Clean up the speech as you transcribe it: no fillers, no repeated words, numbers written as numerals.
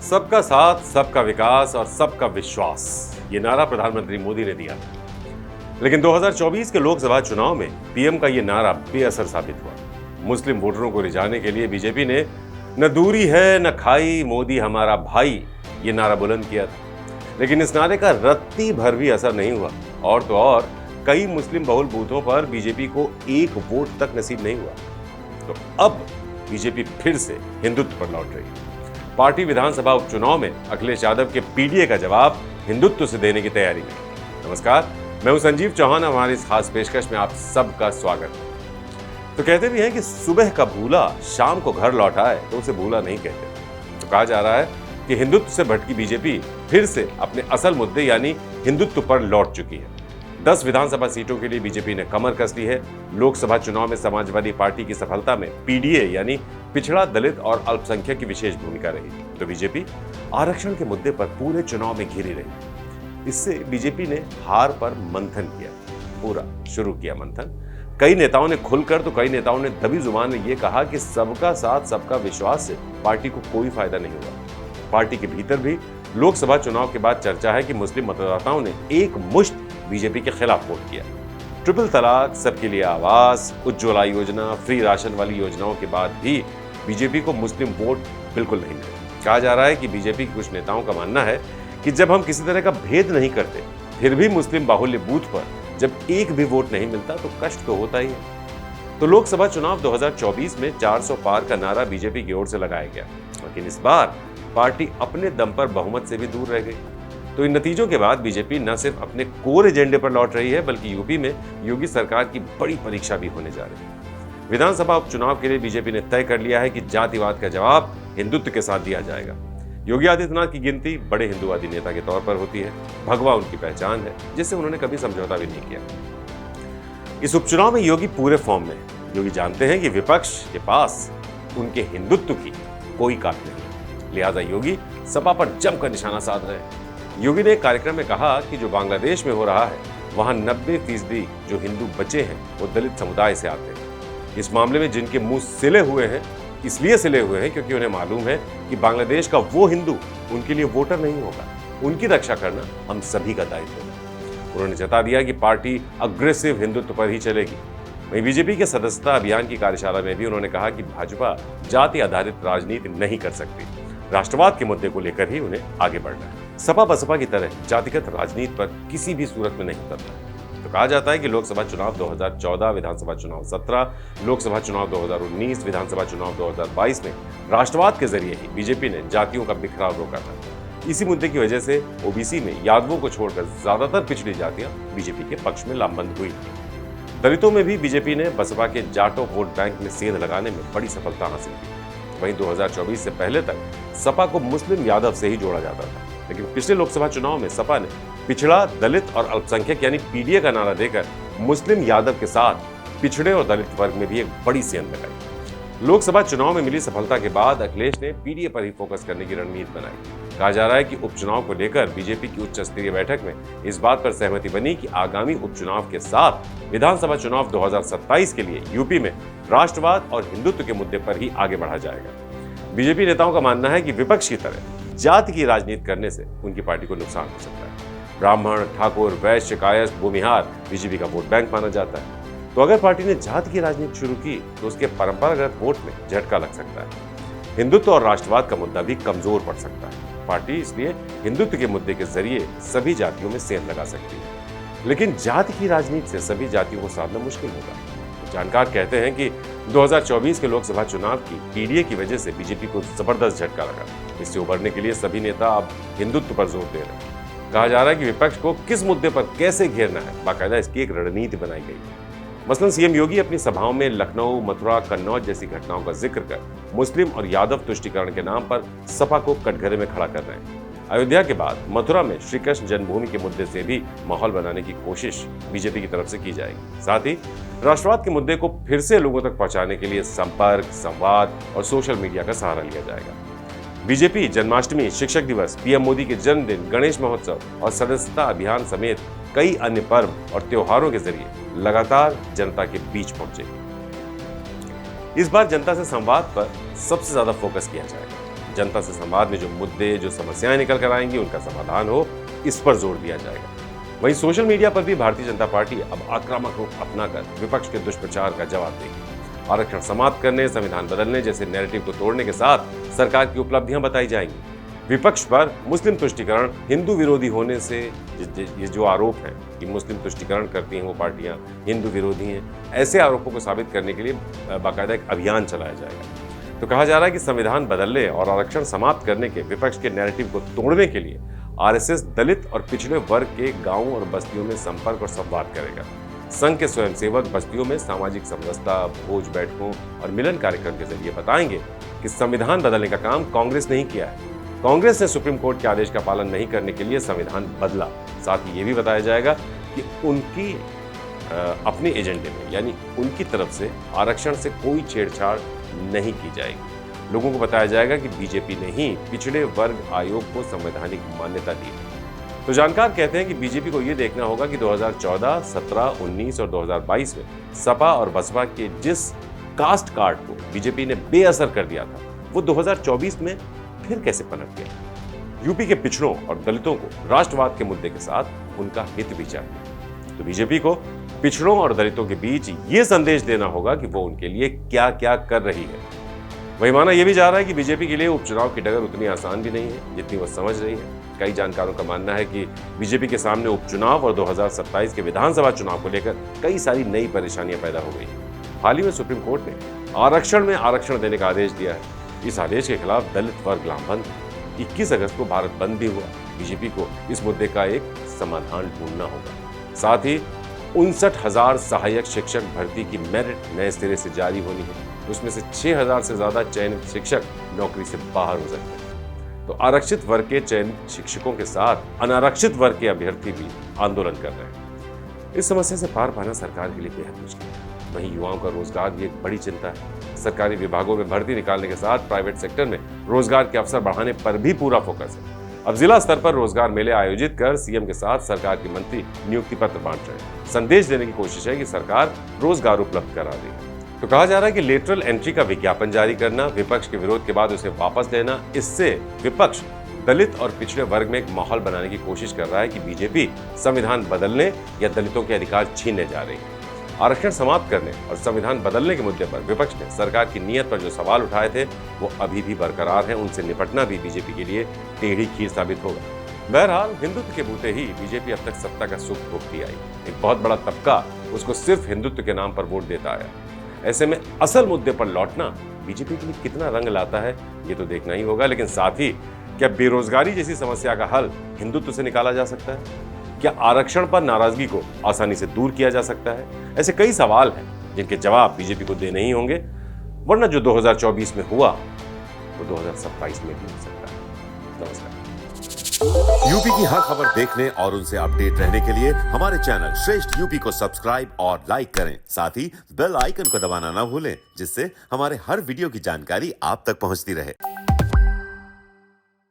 सबका साथ, सबका विकास और सबका विश्वास, ये नारा प्रधानमंत्री मोदी ने दिया। लेकिन 2024 के लोकसभा चुनाव में पीएम का ये नारा बेअसर साबित हुआ। मुस्लिम वोटरों को रिझाने के लिए बीजेपी ने न दूरी है न खाई, मोदी हमारा भाई, ये नारा बुलंद किया था। लेकिन इस नारे का रत्ती भर भी असर नहीं हुआ। और तो और कई मुस्लिम बहुल बूथों पर बीजेपी को एक वोट तक नसीब नहीं हुआ। तो अब बीजेपी फिर से हिंदुत्व पर लौट रही है। पार्टी विधानसभा उपचुनाव में अखिलेश यादव के पीडीए का जवाब हिंदुत्व से देने की तैयारी में। नमस्कार, मैं हूं संजीव चौहान। हमारी इस खास पेशकश में आप सबका स्वागत है। तो कहते भी हैं कि सुबह का भूला शाम को घर लौट आए तो उसे भूला नहीं कहते। तो कहा जा रहा है कि हिंदुत्व से भटकी बीजेपी फिर से अपने असल मुद्दे यानी हिंदुत्व पर लौट चुकी है। 10 विधानसभा सीटों के लिए बीजेपी ने कमर कस ली है। लोकसभा चुनाव में समाजवादी पार्टी की सफलता में पीडीए यानी पिछड़ा, दलित और अल्पसंख्यक की विशेष भूमिका रही। तो बीजेपी आरक्षण के मुद्दे पर पूरे चुनाव में घिरी रही। इससे बीजेपी ने हार पर मंथन किया, पूरा शुरू किया मंथन। कई नेताओं ने खुलकर तो कई नेताओं ने दबी जुबान में यह कहा कि सबका साथ सबका विश्वास से पार्टी को कोई फायदा नहीं हुआ। पार्टी के भीतर भी लोकसभा चुनाव के बाद चर्चा है कि मुस्लिम मतदाताओं ने एक मुश्त बीजेपी के खिलाफ वोट किया। ट्रिपल तलाक, सबके लिए आवास, उज्ज्वला योजना, फ्री राशन वाली योजनाओं के बाद भी बीजेपी को मुस्लिम वोट बिल्कुल नहीं मिले। कहा जा रहा है कि बीजेपी के कुछ नेताओं का मानना है कि जब हम किसी तरह का भेद नहीं करते, फिर भी मुस्लिम बाहुल्य बूथ पर जब एक भी वोट नहीं मिलता तो कष्ट तो होता ही है। तो लोकसभा चुनाव 2024 में 400 पार का नारा बीजेपी की ओर से लगाया गया, लेकिन इस बार पार्टी अपने दम पर बहुमत से भी दूर रह गई। तो इन नतीजों के बाद बीजेपी न सिर्फ अपने कोर एजेंडे पर लौट रही है, बल्कि यूपी में योगी सरकार की बड़ी परीक्षा भी होने जा रही है। विधानसभा उपचुनाव के लिए बीजेपी ने तय कर लिया है कि जातिवाद का जवाब हिंदुत्व के साथ दिया जाएगा। योगी आदित्यनाथ की गिनती बड़े हिंदुवादी नेता के तौर पर होती है। भगवा उनकी पहचान है, जिससे उन्होंने कभी समझौता भी नहीं किया। इस उपचुनाव में योगी पूरे फॉर्म में। योगी जानते हैं कि विपक्ष के पास उनके हिंदुत्व की कोई काट नहीं, लिहाजा योगी सपा पर जमकर निशाना साध रहे हैं। योगी ने एक कार्यक्रम में कहा कि जो बांग्लादेश में हो रहा है, वहां 90% जो हिंदू बचे हैं वो दलित समुदाय से आते हैं। इस मामले में जिनके मुंह सिले हुए हैं, इसलिए सिले हुए हैं क्योंकि उन्हें मालूम है कि बांग्लादेश का वो हिंदू उनके लिए वोटर नहीं होगा। उनकी रक्षा करना हम सभी का दायित्व है। उन्होंने जता दिया कि पार्टी अग्रेसिव हिंदुत्व पर ही चलेगी। वहीं बीजेपी के सदस्यता अभियान की कार्यशाला में भी उन्होंने कहा कि भाजपा जाति आधारित राजनीति नहीं कर सकती। राष्ट्रवाद के मुद्दे को लेकर ही उन्हें आगे बढ़ना है। सपा बसपा की तरह जातिगत राजनीति पर किसी भी सूरत में नहीं उतरना। तो कहा जाता है कि लोकसभा चुनाव 2014, विधानसभा चुनाव 17, लोकसभा चुनाव 2019, विधानसभा चुनाव 2022 में राष्ट्रवाद के जरिए ही बीजेपी ने जातियों का बिखराव रोका था। इसी मुद्दे की वजह से ओबीसी में यादवों को छोड़कर ज्यादातर पिछड़ी जातियां बीजेपी के पक्ष में लामबंद हुई। दलितों में भी बीजेपी ने बसपा के जाटो वोट बैंक में सेंध लगाने में बड़ी सफलता हासिल की। वहीं 2024 से पहले तक सपा को मुस्लिम यादव से ही जोड़ा जाता था, लेकिन पिछले लोकसभा चुनाव में सपा ने पिछड़ा, दलित और अल्पसंख्यक यानी पीडीए का नारा देकर मुस्लिम यादव के साथ पिछड़े और दलित वर्ग में भी एक बड़ी सेंध लगाई। लोकसभा चुनाव में मिली सफलता के बाद अखिलेश ने पीडीए पर ही फोकस करने की रणनीति बनाई। कहा जा रहा है कि उपचुनाव को लेकर बीजेपी की उच्च स्तरीय बैठक में इस बात पर सहमति बनी कि आगामी उपचुनाव के साथ विधानसभा चुनाव 2027 के लिए यूपी में राष्ट्रवाद और हिंदुत्व के मुद्दे पर ही आगे बढ़ा जाएगा। बीजेपी नेताओं का मानना है कि विपक्ष की तरह जाति की राजनीति करने से उनकी पार्टी को नुकसान हो सकता है। ब्राह्मण, ठाकुर, वैश्य, कायस्थ, भूमिहार बीजेपी का वोट बैंक माना जाता है। तो अगर पार्टी ने जाति की राजनीति शुरू की तो उसके परंपरागत वोट में झटका लग सकता है। हिंदुत्व और राष्ट्रवाद का मुद्दा भी कमजोर पड़ सकता है। पार्टी इसलिए हिंदुत्व के मुद्दे के जरिए सभी जातियों में सेंध लगा सकती है, लेकिन जाति की राजनीति से सभी जातियों को साधना मुश्किल होगा। जानकार कहते हैं कि 2024 के लोकसभा चुनाव की पीडीए की वजह से बीजेपी को जबरदस्त झटका लगा। इससे उबरने के लिए सभी नेता अब हिंदुत्व पर जोर दे रहे हैं। कहा जा रहा है कि विपक्ष को किस मुद्दे पर कैसे घेरना है, बाकायदा इसकी एक रणनीति बनाई गई है। मसलन सीएम योगी अपनी सभाओं में लखनऊ, मथुरा, कन्नौज जैसी घटनाओं का जिक्र कर मुस्लिम और यादव तुष्टीकरण के नाम पर सपा को कटघरे में खड़ा कर रहे हैं। अयोध्या के बाद मथुरा में श्री कृष्ण जन्मभूमि के मुद्दे से भी माहौल बनाने की कोशिश बीजेपी की तरफ से की जाएगी। साथ ही राष्ट्रवाद के मुद्दे को फिर से लोगों तक पहुंचाने के लिए संपर्क, संवाद और सोशल मीडिया का सहारा लिया जाएगा। बीजेपी जन्माष्टमी, शिक्षक दिवस, पीएम मोदी के जन्मदिन, गणेश महोत्सव और सदस्यता अभियान समेत कई अन्य पर्व और त्योहारों के जरिए लगातार जनता के बीच पहुंचेगी। इस बार जनता से संवाद पर सबसे ज्यादा फोकस किया जाएगा। जनता से संवाद में जो मुद्दे, जो समस्याएं निकल कर आएंगी उनका समाधान हो, इस पर जोर दिया जाएगा। वहीं सोशल मीडिया पर भी भारतीय जनता पार्टी अब आक्रामक रूप अपनाकर विपक्ष के दुष्प्रचार का जवाब देगी। आरक्षण समाप्त करने, संविधान बदलने जैसे नैरेटिव को तोड़ने के साथ सरकार की उपलब्धियां बताई जाएंगी। विपक्ष पर मुस्लिम तुष्टीकरण, हिंदू विरोधी होने से ये जो आरोप है कि मुस्लिम तुष्टीकरण करती हैं वो पार्टियां हिंदू विरोधी हैं, ऐसे आरोपों को साबित करने के लिए बाकायदा एक अभियान चलाया जाएगा। तो कहा जा रहा है कि संविधान बदलने और आरक्षण समाप्त करने के विपक्ष के नैरेटिव को तोड़ने के लिए आरएसएस दलित और पिछड़े वर्ग के गांवों और बस्तियों में संपर्क और संवाद करेगा। संघ के स्वयंसेवक बस्तियों में सामाजिक समरसता, भोज बैठकों और मिलन कार्यक्रम के जरिए बताएंगे कि संविधान बदलने का काम कांग्रेस नहीं किया है। कांग्रेस ने सुप्रीम कोर्ट के आदेश का पालन नहीं करने के लिए संविधान बदला। साथ ही ये भी बताया जाएगा कि उनकी अपने एजेंडे में यानी उनकी तरफ से आरक्षण से कोई छेड़छाड़ नहीं की जाएगी। लोगों को बताया जाएगा कि बीजेपी ने ही पिछड़े वर्ग आयोग को संवैधानिक मान्यता दी है। तो जानकार कहते हैं कि बीजेपी को यह देखना होगा कि 2014, 17, 19 और 2022 में सपा और बसपा के जिस कास्ट कार्ड को बीजेपी ने बेअसर कर दिया था, वो 2024 में फिर कैसे पनप गया। यूपी के पिछड़ों और दलितों को राष्ट्रवाद के मुद्दे के साथ उनका हित भी चाहिए। तो बीजेपी को पिछड़ों और दलितों के बीच ये संदेश देना होगा कि वो उनके लिए क्या क्या कर रही है। वही माना यह भी जा रहा है कि बीजेपी के लिए उपचुनाव की डगर उतनी आसान भी नहीं है जितनी वो समझ रही है। कई जानकारों का मानना है कि बीजेपी के सामने उपचुनाव और 2027 के विधानसभा चुनाव को लेकर कई सारी नई परेशानियां पैदा हो गई। हाल ही में सुप्रीम कोर्ट ने आरक्षण में आरक्षण देने का आदेश दिया है। इस आदेश के खिलाफ दलित वर्ग लामबंद है। 21 अगस्त को भारत बंद भी हुआ। बीजेपी को इस मुद्दे का एक समाधान ढूंढना होगा। साथ ही 59,000 सहायक शिक्षक भर्ती की मेरिट नए सिरे से जारी होनी है। उसमें से 6,000 से ज्यादा चयनित शिक्षक नौकरी से बाहर हो सकते हैं। तो आरक्षित वर्ग के चयनित शिक्षकों के साथ अनारक्षित वर्ग के अभ्यर्थी भी आंदोलन कर रहे हैं। इस समस्या से पार पाना सरकार के लिए बेहद मुश्किल है। वहीं युवाओं का रोजगार भी एक बड़ी चिंता है। सरकारी विभागों में भर्ती निकालने के साथ प्राइवेट सेक्टर में रोजगार के अवसर बढ़ाने पर भी पूरा फोकस है। अब जिला स्तर पर रोजगार मेले आयोजित कर सीएम के साथ सरकार के मंत्री नियुक्ति पत्र बांट रहे हैं। संदेश देने की कोशिश है कि सरकार रोजगार उपलब्ध करा रही है। तो कहा जा रहा है कि लेटरल एंट्री का विज्ञापन जारी करना, विपक्ष के विरोध के बाद उसे वापस लेना, इससे विपक्ष दलित और पिछड़े वर्ग में एक माहौल बनाने की कोशिश कर रहा है कि बीजेपी संविधान बदलने या दलितों के अधिकार छीनने जा रही है। आरक्षण समाप्त करने और संविधान बदलने के मुद्दे पर विपक्ष ने सरकार की नीयत पर जो सवाल उठाए थे वो अभी भी बरकरार हैं। उनसे निपटना भी बीजेपी के लिए टेढ़ी खीर साबित होगा। बहरहाल हिंदुत्व के बूते ही बीजेपी अब तक सत्ता का सुख भोगती आई। एक बहुत बड़ा तबका उसको सिर्फ हिंदुत्व के नाम पर वोट देता आया। ऐसे में असल मुद्दे पर लौटना बीजेपी के लिए कितना रंग लाता है ये तो देखना ही होगा। लेकिन साथ ही क्या बेरोजगारी जैसी समस्या का हल हिंदुत्व से निकाला जा सकता है? क्या आरक्षण पर नाराजगी को आसानी से दूर किया जा सकता है? ऐसे कई सवाल हैं जिनके जवाब बीजेपी को देने ही होंगे, वरना जो 2024 में हुआ वो 2027 में भी हो सकता है। नमस्कार। यूपी की हर खबर देखने और उनसे अपडेट रहने के लिए हमारे चैनल श्रेष्ठ यूपी को सब्सक्राइब और लाइक करें। साथ ही बेल आइकन को दबाना ना भूलें, जिससे हमारे हर वीडियो की जानकारी आप तक पहुंचती रहे।